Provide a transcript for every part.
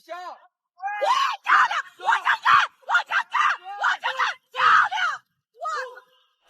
香。我漂亮，我承认，我承认，我承认，漂亮。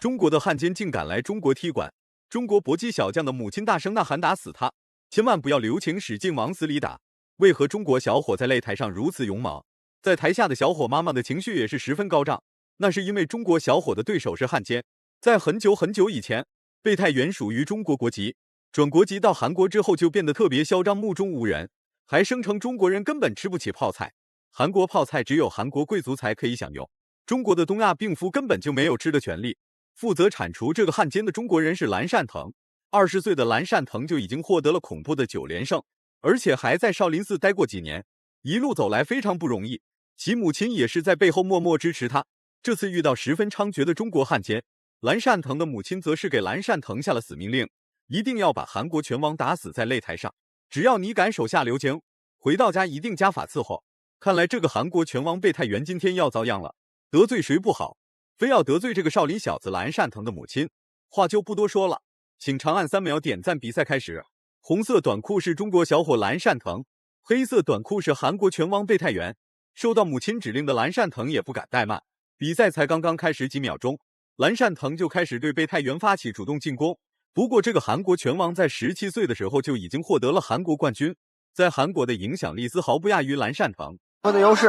中国的汉奸竟敢来中国踢馆，中国搏击小将的母亲大声呐喊：“打死他！千万不要留情，使劲往死里打！”为何中国小伙在擂台上如此勇猛？在台下的小伙妈妈的情绪也是十分高涨，那是因为中国小伙的对手是汉奸。在很久很久以前，备太原属于中国国籍，转国籍到韩国之后就变得特别嚣张，目中无人，还声称中国人根本吃不起泡菜，韩国泡菜只有韩国贵族才可以享用，中国的东亚病夫根本就没有吃的权利。负责铲除这个汉奸的中国人是蓝善腾，20岁的蓝善腾就已经获得了恐怖的9连胜，而且还在少林寺待过几年，一路走来非常不容易。其母亲也是在背后默默支持他。这次遇到十分猖獗的中国汉奸，蓝善腾的母亲则是给蓝善腾下了死命令，一定要把韩国拳王打死在擂台上，只要你敢手下留情，回到家一定家法伺候。看来这个韩国拳王备太原今天要遭殃了，得罪谁不好，非要得罪这个少林小子蓝善腾的母亲。话就不多说了，请长按3秒点赞。比赛开始，红色短裤是中国小伙蓝善腾，黑色短裤是韩国拳王备太原。受到母亲指令的蓝善腾也不敢怠慢，比赛才刚刚开始几秒钟，蓝善腾就开始对备太原发起主动进攻。不过这个韩国拳王在17岁的时候就已经获得了韩国冠军，在韩国的影响力丝毫不亚于蓝善腾。的优势，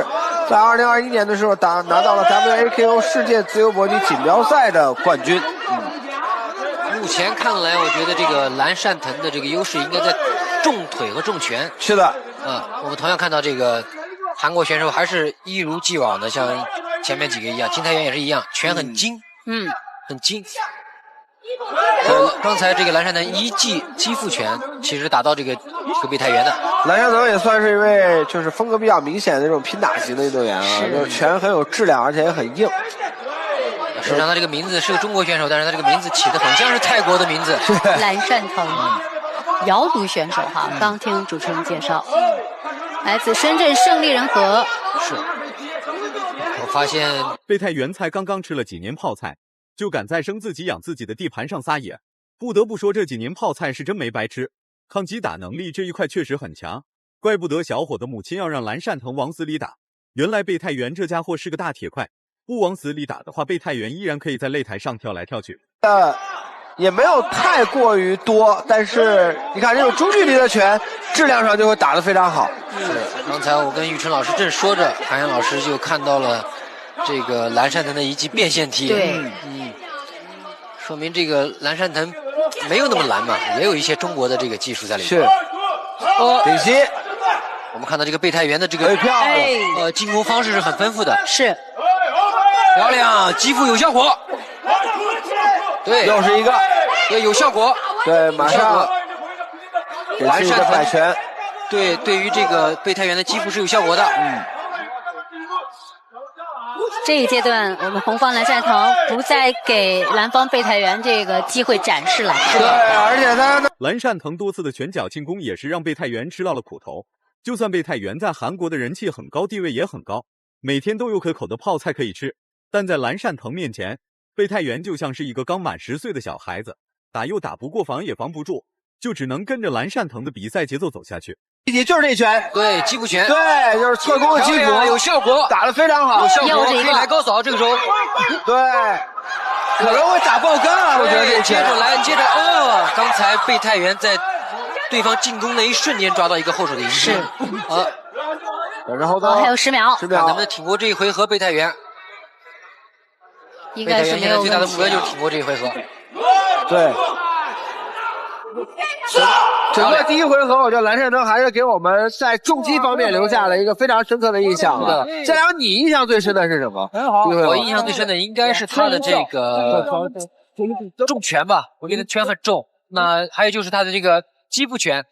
在2021年的时候拿到了 WAKO 世界自由搏击锦标赛的冠军。目前看来，我觉得这个蓝善腾的这个优势应该在重腿和重拳。是的，我们同样看到这个韩国选手还是一如既往的像前面几个一样，金泰元也是一样，拳很精，很精。刚才这个蓝善腾一记击腹拳，其实打到这个备太原的。蓝善腾也算是一位就是风格比较明显的这种拼打型的运动员啊，就是拳很有质量，而且也很硬。实际上他这个名字是个中国选手，但是他这个名字起得很像是泰国的名字。蓝善腾，姚族选手哈，刚听主持人介绍，来自深圳胜利人和。是，我发现备太原才刚刚吃了几年泡菜，就敢在生自己养自己的地盘上撒野。不得不说这几年泡菜是真没白吃，抗击打能力这一块确实很强，怪不得小伙的母亲要让蓝善腾往死里打。原来备太原这家伙是个大铁块，不往死里打的话，备太原依然可以在擂台上跳来跳去。也没有太过于多，但是你看这种中距离的拳，质量上就会打得非常好。是，刚才我跟宇辰老师正说着，韩阳老师就看到了这个蓝善腾的一记变线踢。对，说明这个蓝善腾没有那么蓝嘛，也有一些中国的这个技术在里面。是，顶膝。我们看到这个备太原的这个进攻方式是很丰富的。是，漂亮，击腹有效果。对，又是一个，对，有效果。对，马上蓝善腾摆拳。对于这个备太原的击腹是有效果的。这一阶段，我们红方蓝善腾不再给蓝方备太原这个机会展示了。对，而且他蓝善腾多次的拳脚进攻也是让备太原吃到了苦头。就算备太原在韩国的人气很高，地位也很高，每天都有可口的泡菜可以吃，但在蓝善腾面前，备太原就像是一个刚满10岁的小孩子，打又打不过，防也防不住，就只能跟着蓝善腾的比赛节奏走下去。也就是这一拳，对，击腹拳，对，就是侧攻的击腹，有效果，打得非常好，有效果，可以来高扫。这个时候，对，可能会打爆肝啊！我觉得这接着刚才备太原在对方进攻的一瞬间抓到一个后手的迎击，然后呢？还有10秒，看能不能挺过这一回合？备太原应该是没有问题。最大的目标就是挺过这一回合。对。整个第一回合，我觉得蓝善腾还是给我们在重击方面留下了一个非常深刻的印象啊。这两你印象最深的是什么？我印象最深的应该是他的这个重拳吧，我觉得拳很重。那还有就是他的这个击腹拳，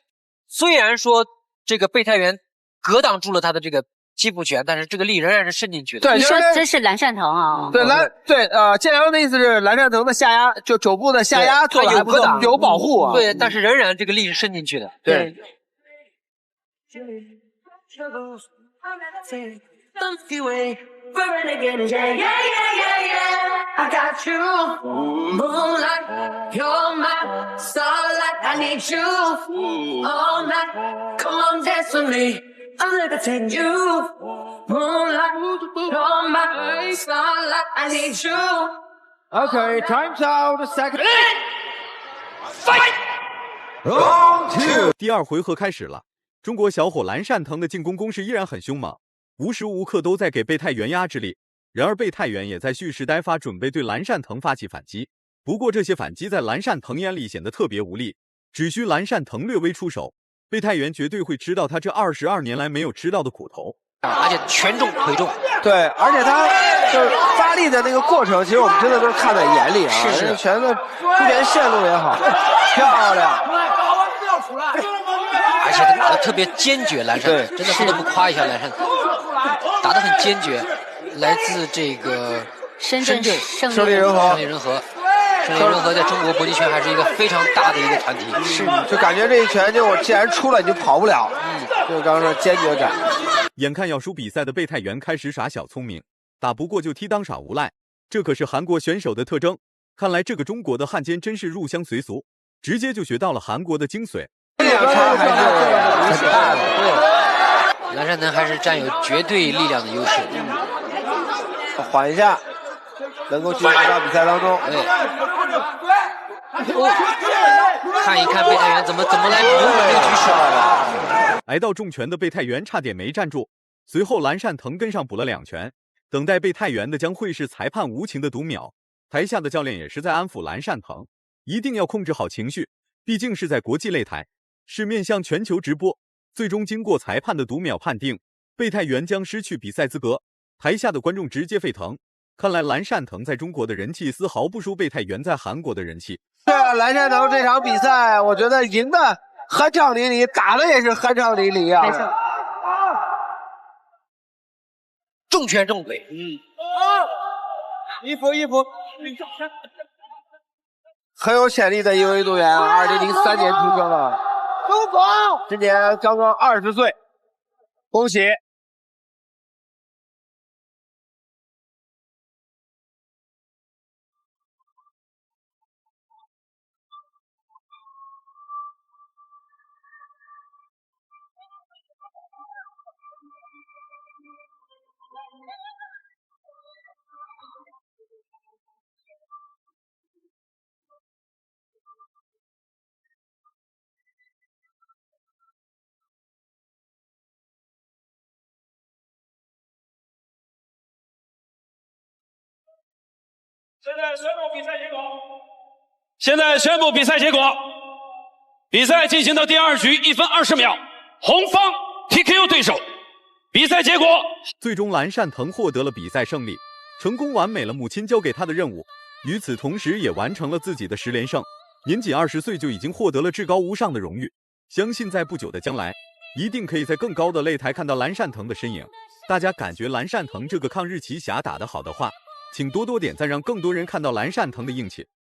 虽然说这个备太原格挡住了他的这个击腹拳，但是这个力仍然是渗进去的。对，你说这是蓝善腾啊？对，建良的意思是蓝善腾的下压，就肘部的下压做的还不错，有保护啊。对，但是仍然这个力是渗进去的。对。I'm looking at you. Moonlight, you're my starlight. I need you. Okay, time's out. Second. Fight! Round 2。第二回合开始了，中国小伙蓝善腾的进攻攻势依然很凶猛，无时无刻都在给贝泰元压制力。然而贝泰元也在蓄势待发，准备对蓝善腾发起反击。不过这些反击在蓝善腾眼里显得特别无力，只需蓝善腾略微出手，贝泰元绝对会吃到他这22年来没有吃到的苦头。而且拳重腿重。对，而且他就是发力的那个过程，其实我们真的都是看在眼里啊。是拳的出拳线路也好，漂亮。而且他打得特别坚决，蓝善腾真的不得不夸一下蓝善腾，打得很坚决。来自这个深圳胜利人和。胜利人和在中国搏击圈还是一个非常大的一个团体。是，就感觉这一拳就我既然出了你就跑不了。就是刚刚说坚决感。眼看要输比赛的贝泰元开始耍小聪明，打不过就踢裆耍无赖，这可是韩国选手的特征。看来这个中国的汉奸真是入乡随俗，直接就学到了韩国的精髓。力量差还是很大的。对，蓝善腾还是占有绝对力量的优势。缓一下，能够进入到比赛当中。对，看一看贝泰元怎么来扭转这个局势。挨到重拳的贝泰元差点没站住，随后蓝善腾跟上补了2拳。等待贝泰元的将会是裁判无情的读秒。台下的教练也是在安抚蓝善腾，一定要控制好情绪，毕竟是在国际擂台，是面向全球直播。最终经过裁判的读秒判定，贝泰元将失去比赛资格。台下的观众直接沸腾，看来蓝善腾在中国的人气丝毫不输贝泰元在韩国的人气。对啊，蓝善腾这场比赛，我觉得赢的酣畅淋漓，打的也是酣畅淋漓啊。没错。重拳重腿。一服。很有潜力的一位运动员，2003年出生的，今年刚刚20岁，恭喜！现在宣布比赛结果。比赛进行到第2局1分20秒，红方 TKO 对手。比赛结果，最终蓝善腾获得了比赛胜利，成功完美了母亲交给他的任务，与此同时也完成了自己的10连胜。年仅20岁就已经获得了至高无上的荣誉，相信在不久的将来，一定可以在更高的擂台看到蓝善腾的身影。大家感觉蓝善腾这个抗日奇侠打得好的话，请多多点赞，让更多人看到蓝善腾的硬气。